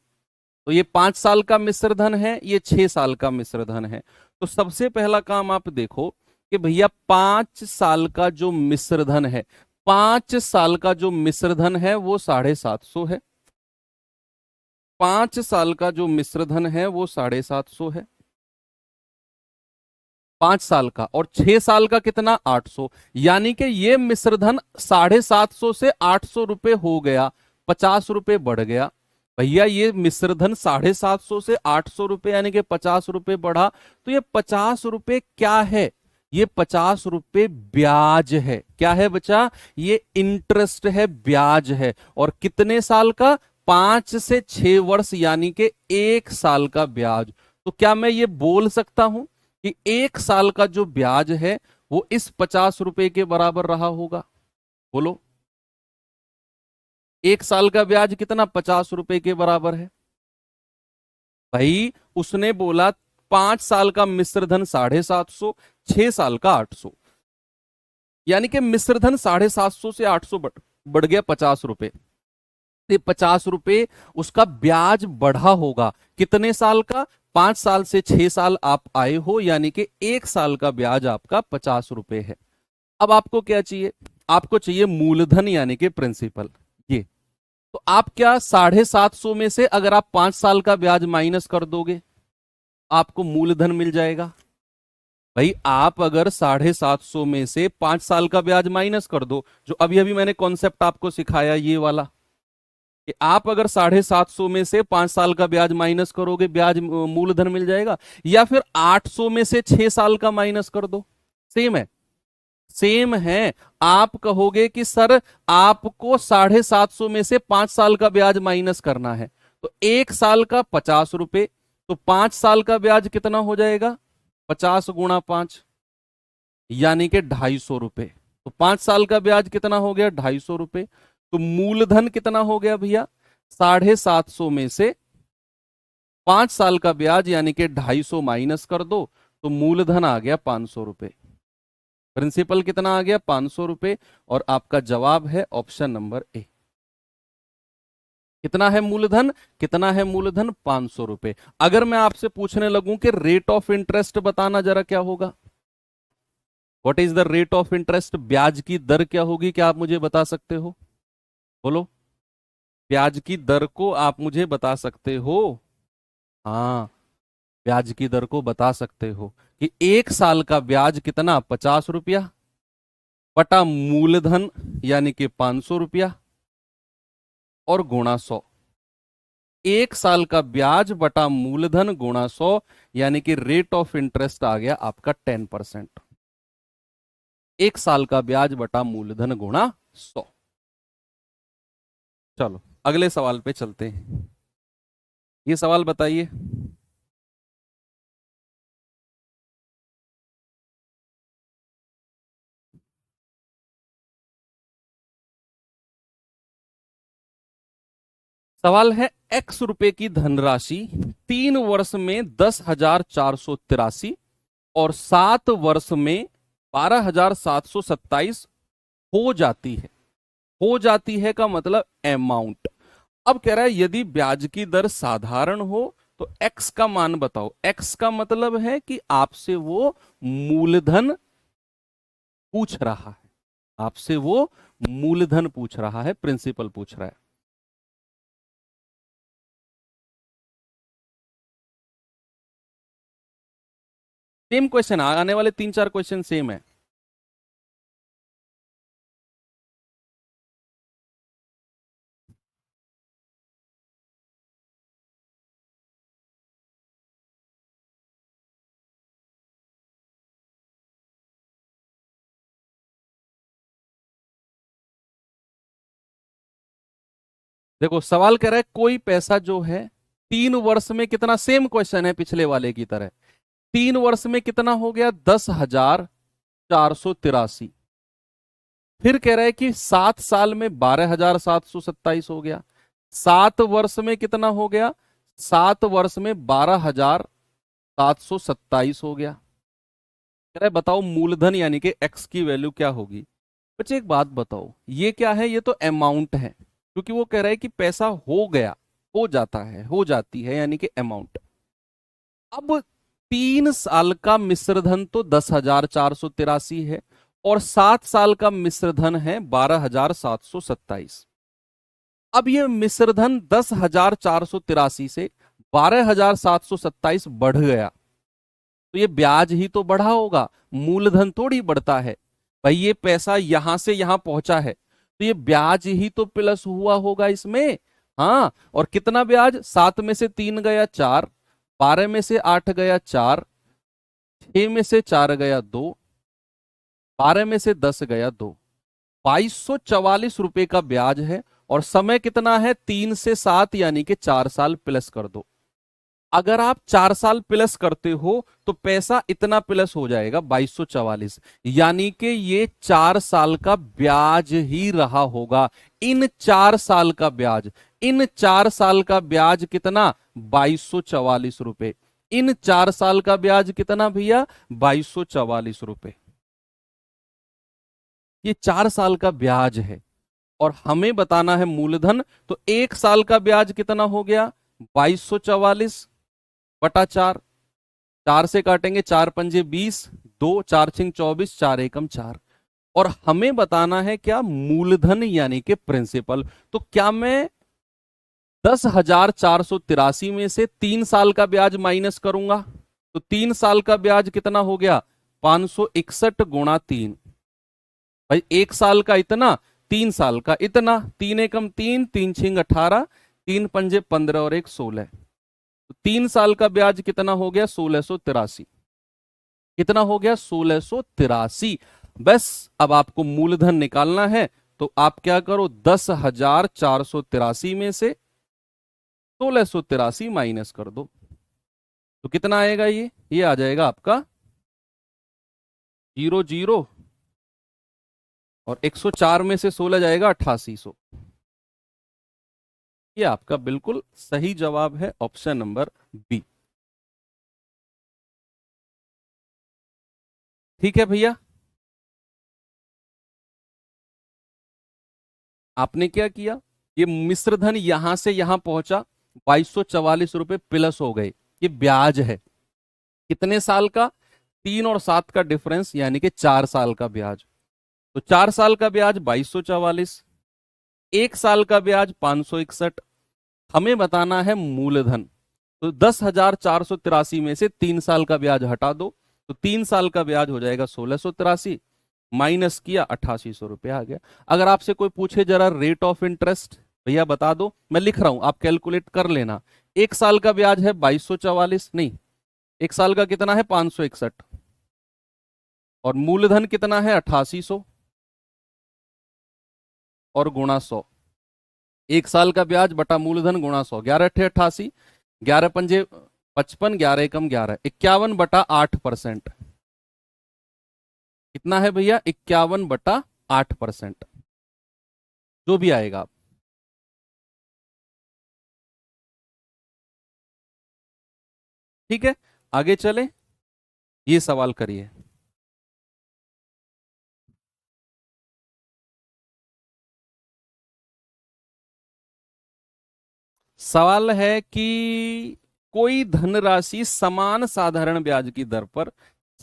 तो ये 5 साल का मिश्र धन है, ये 6 साल का मिश्र धन है। तो सबसे पहला काम आप देखो कि भैया 5 साल का जो मिश्र धन है, 5 साल का जो मिश्र धन है वो 750 है। 5 साल का जो मिश्र धन है वो 750 है, 5 साल का। और 6 साल का कितना, 800। यानी कि ये मिश्रधन 750 से 800 रुपए हो गया, 50 रुपए बढ़ गया। भैया ये मिश्रधन 750 से 800 रुपए यानी कि 50 रुपए बढ़ा। तो ये 50 रुपए क्या है, ये 50 रुपए ब्याज है। क्या है बच्चा, ये इंटरेस्ट है, ब्याज है। और कितने साल का, 5 से 6 वर्ष यानी कि 1 साल का ब्याज। तो क्या मैं ये बोल सकता हूं कि 1 साल का जो ब्याज है वो इस 50 रुपए के बराबर रहा होगा? बोलो, 1 साल का ब्याज कितना, 50 रुपए के बराबर है। भाई उसने बोला 5 साल का मिश्र धन 750, 6 साल का 800, यानी कि मिश्र धन 750 से 800 बढ़ गया 50 रुपए। 50 रुपए उसका ब्याज बढ़ा होगा, कितने साल का? 5 साल से 6 साल आप आए हो, यानी कि 1 साल का ब्याज आपका 50 रुपए है। अब आपको क्या चाहिए? आपको चाहिए मूलधन यानी कि प्रिंसिपल। ये तो आप क्या 750 में से अगर आप 5 साल का ब्याज माइनस कर दोगे आपको मूलधन मिल जाएगा। भाई आप अगर 750 में से 5 साल का ब्याज माइनस कर दो, जो अभी अभी मैंने कॉन्सेप्ट आपको सिखाया ये वाला, कि आप अगर 750 में से 5 साल का ब्याज माइनस करोगे ब्याज मूलधन मिल जाएगा, या फिर 800 में से 6 साल का माइनस कर दो, सेम है। सेम है। आप कहोगे कि सर आपको 750 में से 5 साल का ब्याज माइनस करना है, तो 1 साल का 50 रुपए, तो 5 साल का ब्याज कितना हो जाएगा? 50 गुणा 5 यानी कि 250 रुपए। तो 5 साल का ब्याज कितना हो गया? 250 रुपए। तो मूलधन कितना हो गया भैया? 750 में से 5 साल का ब्याज यानी कि 250 माइनस कर दो, तो मूलधन आ गया 500 रुपए। प्रिंसिपल कितना आ गया? 500 रुपए। और आपका जवाब है ऑप्शन नंबर ए। कितना है मूलधन? कितना है मूलधन? 500 रुपए। अगर मैं आपसे पूछने लगूं कि रेट ऑफ इंटरेस्ट बताना जरा, क्या होगा? What is the rate of interest? ब्याज की दर क्या होगी? क्या आप मुझे बता सकते हो? बोलो। ब्याज की दर को आप मुझे बता सकते हो? हाँ, ब्याज की दर को बता सकते हो कि 1 साल का ब्याज कितना? 50 रुपया बटा मूलधन यानी कि 500 रुपया और गुणा 100। 1 साल का ब्याज बटा मूलधन गुणा 100 यानी कि रेट ऑफ इंटरेस्ट आ गया आपका 10%। 1 साल का ब्याज बटा मूलधन गुणा 100। चलो अगले सवाल पे चलते हैं। ये सवाल बताइए। सवाल है, x रुपए की धनराशि 3 वर्ष में 10,483 और 7 वर्ष में 12,727 हो जाती है। हो जाती है का मतलब अमाउंट। अब कह रहा है यदि ब्याज की दर साधारण हो तो x का मान बताओ। x का मतलब है कि आपसे वो मूलधन पूछ रहा है, आपसे वो मूलधन पूछ रहा है, प्रिंसिपल पूछ रहा है। सेम क्वेश्चन, आने वाले 3-4 क्वेश्चन सेम है। देखो सवाल कह रहा है कोई पैसा जो है 3 वर्ष में कितना, सेम क्वेश्चन है पिछले वाले की तरह, 3 वर्ष में कितना हो गया? 10,483। फिर कह रहा है कि 7 साल में 12,727 हो गया। 7 वर्ष में कितना हो गया? 7 वर्ष में 12,727 हो गया। कह रहा है बताओ मूलधन यानी कि एक्स की वैल्यू क्या होगी। बच्चे एक बात बताओ, ये क्या है? ये तो अमाउंट है, क्योंकि वो कह रहा है कि पैसा हो गया, हो जाता है, हो जाती है, यानी कि अमाउंट। अब 3 साल का मिश्रधन तो 10,483 है और 7 साल का मिश्रधन है 12,727। अब ये मिश्रधन 10,483 से 12,727 बढ़ गया, तो ये ब्याज ही तो बढ़ा होगा, मूलधन थोड़ी बढ़ता है। भाई ये पैसा यहां से यहां पहुंचा है तो ये ब्याज ही तो प्लस हुआ होगा इसमें। हाँ, और कितना ब्याज? 7 में से 3 गया 4, 12 में से 8 गया 4, 6 में से 4 गया 2, 12 में से 10 गया 2, 2244 रुपए का ब्याज है। और समय कितना है? 3 से 7 यानी कि 4 साल प्लस कर दो। अगर आप 4 साल प्लस करते हो तो पैसा इतना प्लस हो जाएगा 2244, यानी कि ये 4 साल का ब्याज ही रहा होगा। इन 4 साल का ब्याज, इन 4 साल का ब्याज कितना? 2244 रुपए। इन 4 साल का ब्याज कितना भैया? 2244 रुपए। ये 4 साल का ब्याज है और हमें बताना है मूलधन। तो 1 साल का ब्याज कितना हो गया? 2244 बटा 4। 4 से काटेंगे, 4 पंजे 20, 2 4 छिंग 24, 4 एकम 4। और हमें बताना है क्या? मूलधन यानी कि प्रिंसिपल। तो क्या मैं 10,483 में से 3 साल का ब्याज माइनस करूंगा? तो 3 साल का ब्याज कितना हो गया? 561 गुणा 3। भाई 1 साल का इतना, 3 साल का इतना, 3 एकम 3, 3 छिंग 18, 3 पंजे 15 और 1 16। तो 3 साल का ब्याज कितना हो गया? 1683। कितना हो गया? 1683। बस अब आपको मूलधन निकालना है तो आप क्या करो, 10,483 में से 1683 माइनस कर दो। तो कितना आएगा? ये आ जाएगा आपका 00 और 104 में से 16 जाएगा 8800। ये आपका बिल्कुल सही जवाब है, ऑप्शन नंबर बी। ठीक है भैया, आपने क्या किया? ये मिश्रधन यहां से यहां पहुंचा, 2244 रुपए प्लस हो गए। ये ब्याज है कितने साल का? 3 और 7 का डिफरेंस, यानी कि 4 साल का ब्याज। तो 4 साल का ब्याज 2244, 1 साल का ब्याज 561। हमें बताना है मूलधन। तो 10,483 में से 3 साल का ब्याज हटा दो, तो 3 साल का ब्याज हो जाएगा 1683, माइनस किया 8800 रुपया आ गया। अगर आपसे कोई पूछे जरा रेट ऑफ इंटरेस्ट, भैया बता दो, मैं लिख रहा हूं, आप कैलकुलेट कर लेना। 1 साल का ब्याज है 2244, नहीं, 1 साल का कितना है? 561, और मूलधन कितना है? 8800 और गुणा 100। 1 साल का ब्याज बटा मूलधन गुणा 100, 11 अट्ठे 88, 11 पंजे 55, 11 एकम 11, 51 बटा 8%। कितना है भैया? 51 बटा 8%, जो भी आएगा। ठीक है, आगे चले, ये सवाल करिए। सवाल है कि कोई धनराशि समान साधारण ब्याज की दर पर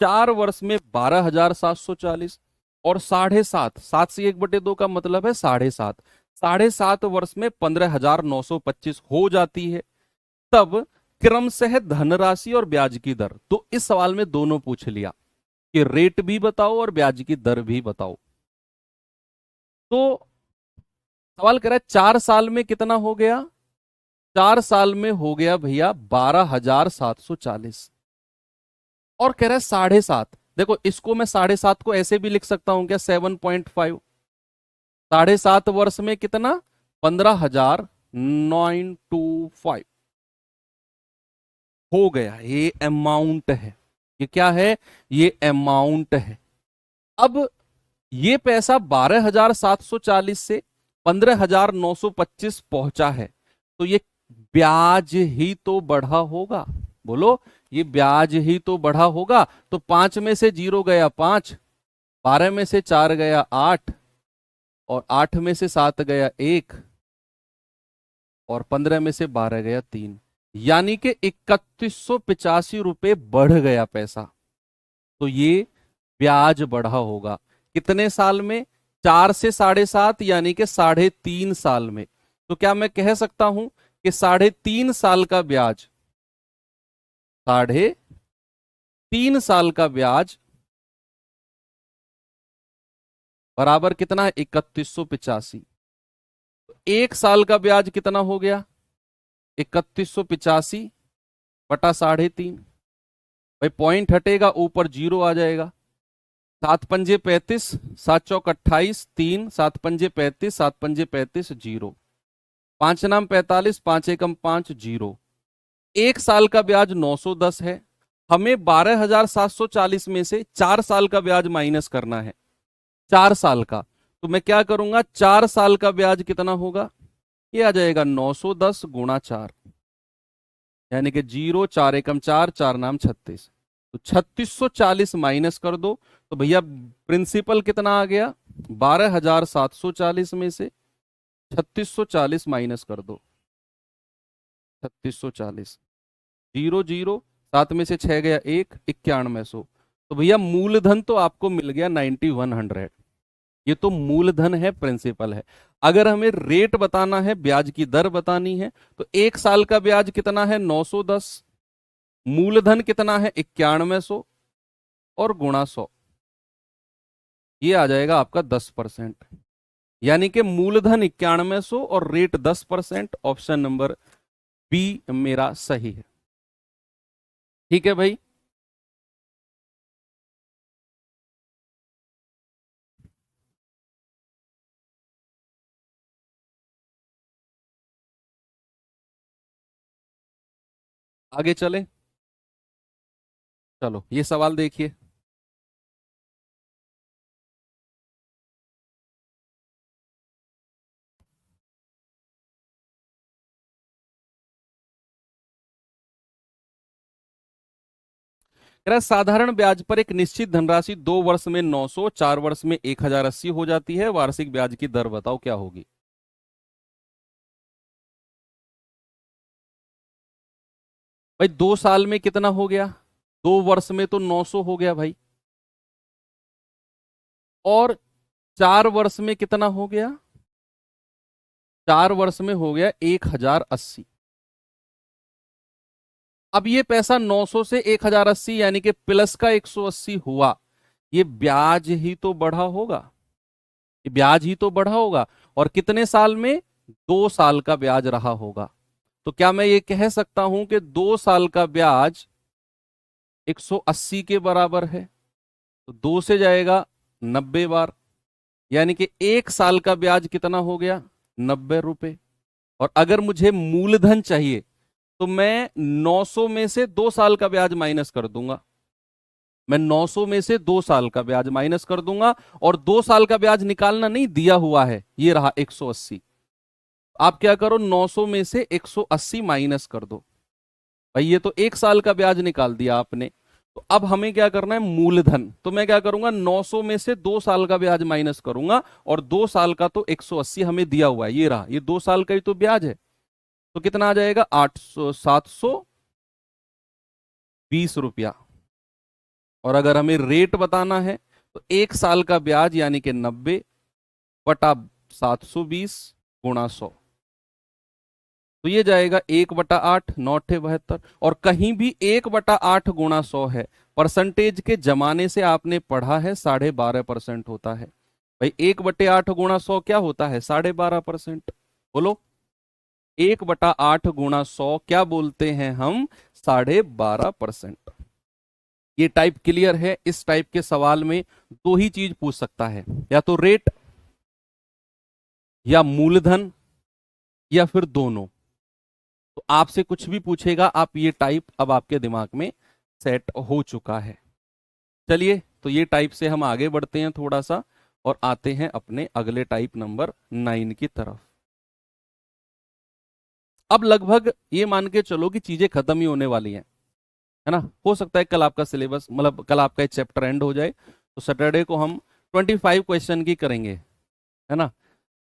4 वर्ष में 12,740 और 7.5, 7 से 1/2 का मतलब है 7.5, 7.5 वर्ष में 15,925 हो जाती है, तब क्रमशः धनराशि और ब्याज की दर। तो इस सवाल में दोनों पूछ लिया कि रेट भी बताओ और ब्याज की दर भी बताओ। तो सवाल कह रहा है 4 साल में कितना हो गया? 4 साल में हो गया भैया 12,740, और कह रहा है 7.5। देखो इसको मैं 7.5 को ऐसे भी लिख सकता हूं क्या? 7.5। 7.5 वर्ष में कितना? 15,925 हो गया। ये अमाउंट है, ये क्या है? ये अमाउंट है। अब ये पैसा 12,740 से 15,925 पहुंचा है, तो ये ब्याज ही तो बढ़ा होगा। बोलो, ये ब्याज ही तो बढ़ा होगा। तो 5 में से 0 गया 5, 12 में से 4 गया 8, और 8 में से 7 गया 1, और 15 में से 12 गया 3, यानी कि 3185 रुपए बढ़ गया पैसा। तो ये ब्याज बढ़ा होगा। कितने साल में? 4 से 7.5, यानी कि 3.5 साल में। तो क्या मैं कह सकता हूं कि 3.5 साल का ब्याज, 3.5 साल का ब्याज बराबर कितना है? 3185। 1 साल का ब्याज कितना हो गया? 3185 बटा 3.5। भाई पॉइंट हटेगा, ऊपर 0 आ जाएगा। 7 पंजे 35, 7 चौक 28, 3, 7 पंजे 35, 7 पंजे 35, 0, 5 नाम 45, 5 एकम 5, 0। 1 साल का ब्याज 910 है। हमें 12,740 में से 4 साल का ब्याज माइनस करना है, 4 साल का। तो मैं क्या करूंगा? 4 साल का ब्याज कितना होगा? ये आ जाएगा 910 गुणा 4, यानी कि 0 4 एकम 4, 4 नाम 36। तो 3640 माइनस कर दो, तो भैया प्रिंसिपल कितना आ गया, 12740 में से 3640 माइनस कर दो। 3640, 0 0, 7 में से 6 गया 1, 9100। तो भैया मूलधन तो आपको मिल गया 9100। ये तो मूलधन है, प्रिंसिपल है। अगर हमें रेट बताना है, ब्याज की दर बतानी है, तो 1 साल का ब्याज कितना है 910, मूलधन कितना है 9100 और गुणा 100, ये आ जाएगा आपका 10%। यानी कि मूलधन 9100 और रेट 10%। ऑप्शन नंबर बी मेरा सही है। ठीक है भाई। आगे चले, चलो ये सवाल देखिए। कह रहा है, साधारण ब्याज पर एक निश्चित धनराशि 2 वर्ष में 900, 4 वर्ष में 1080 हो जाती है, वार्षिक ब्याज की दर बताओ क्या होगी। भाई 2 साल में कितना हो गया, 2 वर्ष में तो 900 हो गया भाई, और 4 वर्ष में कितना हो गया, 4 वर्ष में हो गया 1080। अब ये पैसा 900 से 1080 यानी कि प्लस का 180 हुआ, ये ब्याज ही तो बढ़ा होगा, ये ब्याज ही तो बढ़ा होगा। और कितने साल में, 2 साल का ब्याज रहा होगा। तो क्या मैं ये कह सकता हूं कि 2 साल का ब्याज 180 के बराबर है, तो 2 से जाएगा 90 बार, यानी कि 1 साल का ब्याज कितना हो गया, 90 रुपए। और अगर मुझे मूलधन चाहिए, तो मैं 900 में से 2 साल का ब्याज माइनस कर दूंगा, मैं 900 में से 2 साल का ब्याज माइनस कर दूंगा, और 2 साल का ब्याज निकालना नहीं दिया हुआ है, ये रहा 180। आप क्या करो, 900 में से 180 माइनस कर दो। भाई ये तो 1 साल का ब्याज निकाल दिया आपने। तो अब हमें क्या करना है, मूलधन। तो मैं क्या करूंगा, 900 में से 2 साल का ब्याज माइनस करूंगा, और 2 साल का तो 180 हमें दिया हुआ है, ये रहा, ये 2 साल का ही तो ब्याज है। तो कितना आ जाएगा, 720 रुपया। और अगर हमें रेट बताना है, तो 1 साल का ब्याज यानी कि 90 बटा 720 गुणा 100, तो ये जाएगा 1/8, 9×8 72। और कहीं भी 1/8 गुणा 100 है, परसेंटेज के जमाने से आपने पढ़ा है 12.5% होता है। भाई 1/8 गुणा 100 क्या होता है, 12.5%। बोलो, 1/8 गुणा 100 क्या बोलते हैं हम, 12.5%। ये टाइप क्लियर है। इस टाइप के सवाल में दो ही चीज पूछ सकता है, या तो रेट, या मूलधन, या फिर दोनों। तो आपसे कुछ भी पूछेगा, आप ये टाइप अब आपके दिमाग में सेट हो चुका है। चलिए, तो ये टाइप से हम आगे बढ़ते हैं थोड़ा सा, और आते हैं अपने अगले टाइप नंबर 9 की तरफ। अब लगभग ये मान के चलो कि चीजें खत्म ही होने वाली हैं, है ना। हो सकता है कल आपका सिलेबस, मतलब कल आपका एक चैप्टर एंड हो जाए, तो सैटरडे को हम 25 क्वेश्चन की करेंगे, है ना।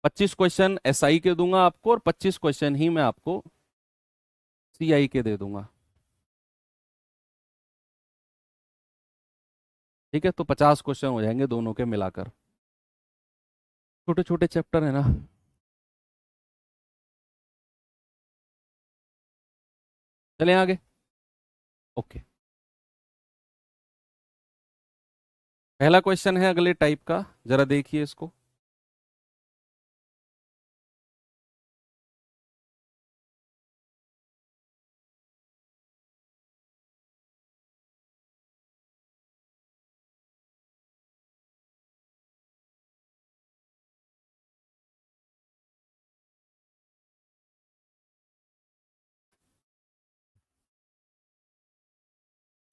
25 क्वेश्चन एसआई के दूंगा आपको, और 25 क्वेश्चन ही मैं आपको सीआई के दे दूंगा। ठीक है, तो 50 क्वेश्चन हो जाएंगे दोनों के मिलाकर। छोटे छोटे चैप्टर है ना। चलें आगे। ओके, पहला क्वेश्चन है अगले टाइप का, जरा देखिए इसको।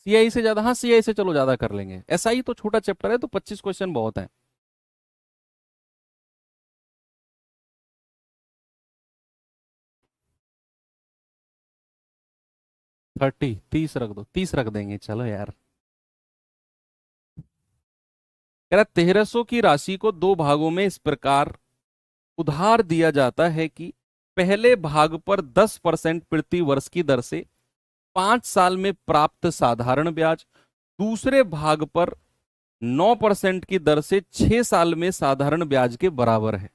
सीआई से ज्यादा, हाँ सीआई से चलो ज्यादा कर लेंगे, एसआई तो छोटा चैप्टर है, तो 25 क्वेश्चन बहुत है। 30, 30 रख दो, 30 रख देंगे, चलो यार। कह रहा 1300 की राशि को दो भागों में इस प्रकार उधार दिया जाता है कि पहले भाग पर 10% प्रति वर्ष की दर से 5 साल में प्राप्त साधारण ब्याज, दूसरे भाग पर 9% की दर से 6 साल में साधारण ब्याज के बराबर है।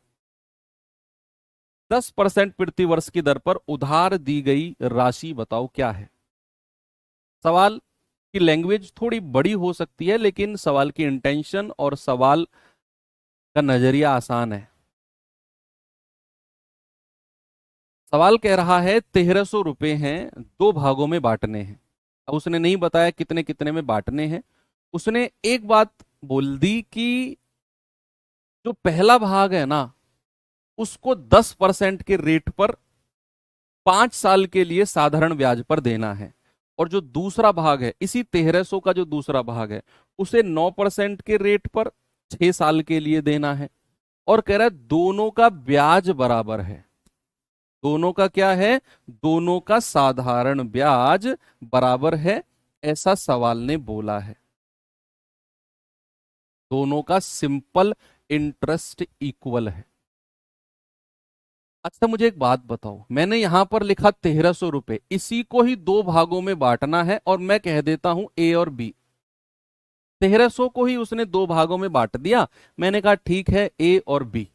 10% प्रति वर्ष की दर पर उधार दी गई राशि बताओ क्या है। सवाल की लैंग्वेज थोड़ी बड़ी हो सकती है, लेकिन सवाल की इंटेंशन और सवाल का नजरिया आसान है। सवाल कह रहा है 1300 रुपए हैं, दो भागों में बांटने हैं। अब उसने नहीं बताया कितने कितने में बांटने हैं। उसने एक बात बोल दी कि जो पहला भाग है ना, उसको 10% के रेट पर 5 साल के लिए साधारण ब्याज पर देना है, और जो दूसरा भाग है इसी 1300 का जो दूसरा भाग है, उसे 9% के रेट पर 6 साल के लिए देना है। और कह रहा है दोनों का ब्याज बराबर है। दोनों का क्या है? दोनों का साधारण ब्याज बराबर है, ऐसा सवाल ने बोला है। दोनों का सिंपल इंटरेस्ट इक्वल है। अच्छा मुझे एक बात बताओ, मैंने यहां पर लिखा 1300 रुपए, इसी को ही दो भागों में बांटना है, और मैं कह देता हूं ए और बी। 1300 को ही उसने दो भागों में बांट दिया, मैंने कहा ठीक है ए और बी।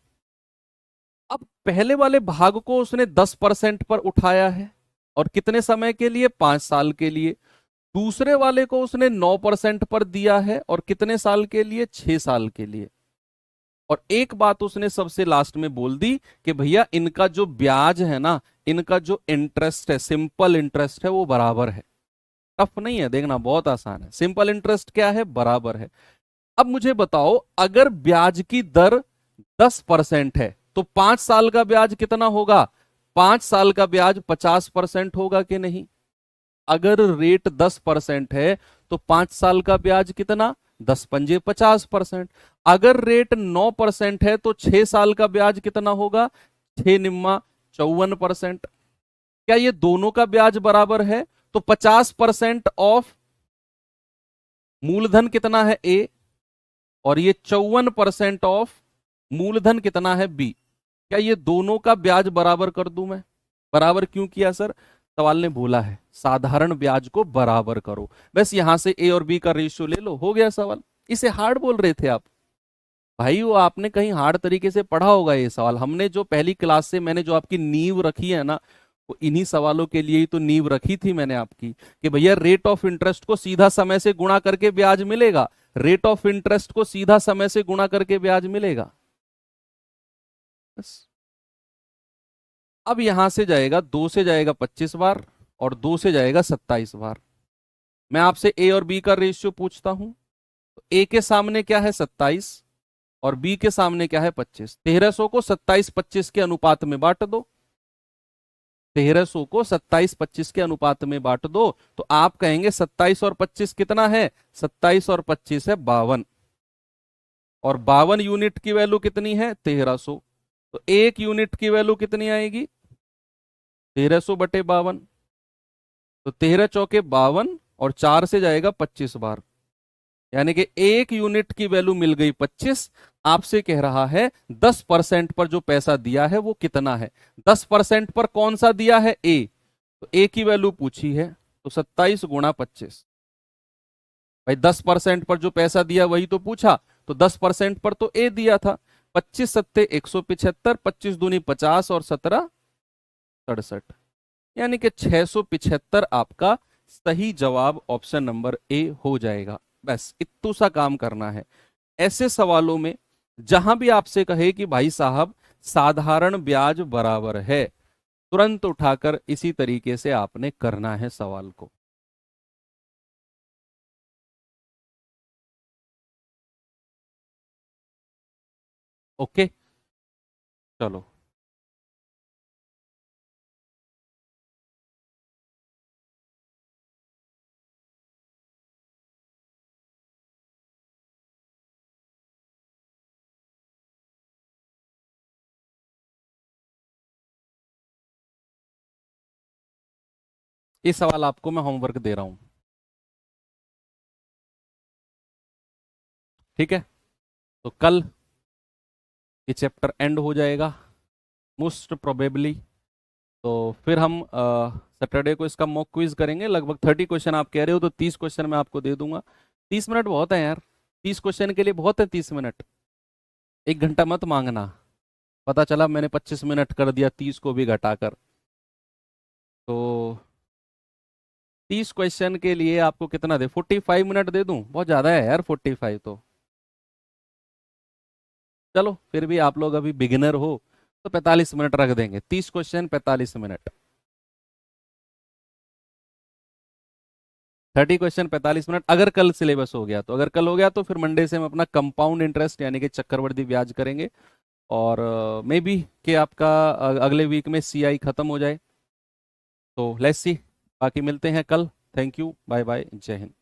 अब पहले वाले भाग को उसने 10% पर उठाया है, और कितने समय के लिए? 5 साल के लिए। दूसरे वाले को उसने 9% पर दिया है, और कितने साल के लिए? 6 साल के लिए। और एक बात उसने सबसे लास्ट में बोल दी कि भैया इनका जो ब्याज है ना, इनका जो इंटरेस्ट है, सिंपल इंटरेस्ट है, वो बराबर है। टफ नहीं है, देखना बहुत आसान है। सिंपल इंटरेस्ट क्या है? बराबर है। अब मुझे बताओ, अगर ब्याज की दर 10% है तो 5 साल का ब्याज कितना होगा? 5 साल का ब्याज 50% होगा कि नहीं? अगर रेट 10% है तो 5 साल का ब्याज कितना? 10 पंजे 50%। अगर रेट 9% है तो 6 साल का ब्याज कितना होगा? 6 निम्मा 54%। क्या ये दोनों का ब्याज बराबर है? तो 50% ऑफ मूलधन कितना है? ए। और ये 54% ऑफ मूलधन कितना है? बी। क्या ये दोनों का ब्याज बराबर कर दूं मैं? बराबर क्यों किया सर? सवाल ने बोला है साधारण ब्याज को बराबर करो। बस यहां से ए और बी का रेशियो ले लो, हो गया सवाल। इसे हार्ड बोल रहे थे आप? भाई वो आपने कहीं हार्ड तरीके से पढ़ा होगा ये सवाल। हमने जो पहली क्लास से मैंने जो आपकी नींव रखी है ना, वो इन्हीं सवालों के लिए ही तो नींव रखी थी मैंने आपकी, कि भैया रेट ऑफ इंटरेस्ट को सीधा समय से गुणा करके ब्याज मिलेगा। रेट ऑफ इंटरेस्ट को सीधा समय से गुणा करके ब्याज मिलेगा। बस। अब यहां से जाएगा, 2 से जाएगा 25 बार, और 2 से जाएगा 27 बार। मैं आपसे ए और बी का रेशियो पूछता हूं, तो ए के सामने क्या है? 27, और बी के सामने क्या है? 25। 1300 को 27-25 के अनुपात में बांट दो। 1300 को 27-25 के अनुपात में बांट दो, तो आप कहेंगे 27 और 25 कितना है? 27 और 25 है 52, और 52 यूनिट की वैल्यू कितनी है? 1300। तो एक यूनिट की वैल्यू कितनी आएगी? 1300/52। तो 13 चौके 52, और 4 से जाएगा 25 बार, यानी कि एक यूनिट की वैल्यू मिल गई 25। आपसे कह रहा है 10% पर जो पैसा दिया है वो कितना है? 10% पर कौन सा दिया है? ए। तो ए की वैल्यू पूछी है, तो 27 × 25। भाई 10% पर जो पैसा दिया वही तो पूछा, तो 10% पर तो ए दिया था। 25×7 = 175, 25×2 = 50, और 17 × 67, यानी कि 675 आपका सही जवाब ऑप्शन नंबर ए हो जाएगा। बस इतू सा काम करना है। ऐसे सवालों में जहां भी आपसे कहे कि भाई साहब साधारण ब्याज बराबर है, तुरंत उठाकर इसी तरीके से आपने करना है सवाल को। ओके, चलो। ये सवाल आपको मैं होमवर्क दे रहा हूं, ठीक है। तो कल ये चैप्टर एंड हो जाएगा मोस्ट प्रोबेबली। तो फिर हम सैटरडे को इसका मॉक क्विज करेंगे। लगभग 30 क्वेश्चन आप कह रहे हो, तो 30 क्वेश्चन मैं आपको दे दूंगा। 30 मिनट बहुत है यार, 30 क्वेश्चन के लिए बहुत है 30 मिनट। 1 घंटा मत मांगना। पता चला मैंने 25 मिनट कर दिया 30 को भी घटाकर। तो 30 क्वेश्चन के लिए आपको कितना दे, 45 मिनट दे दूं? बहुत ज़्यादा है यार 45 तो। चलो फिर भी आप लोग अभी बिगिनर हो, तो 45 मिनट रख देंगे। 30 क्वेश्चन 45 मिनट, 30 क्वेश्चन 45 मिनट, अगर कल सिलेबस हो गया तो। अगर कल हो गया तो फिर मंडे से हम अपना कंपाउंड इंटरेस्ट यानी कि चक्रवृद्धि ब्याज करेंगे। और मे बी कि आपका अगले वीक में सीआई खत्म हो जाए। तो लेट्स सी, बाकी मिलते हैं कल। थैंक यू, बाय बाय, जय हिंद।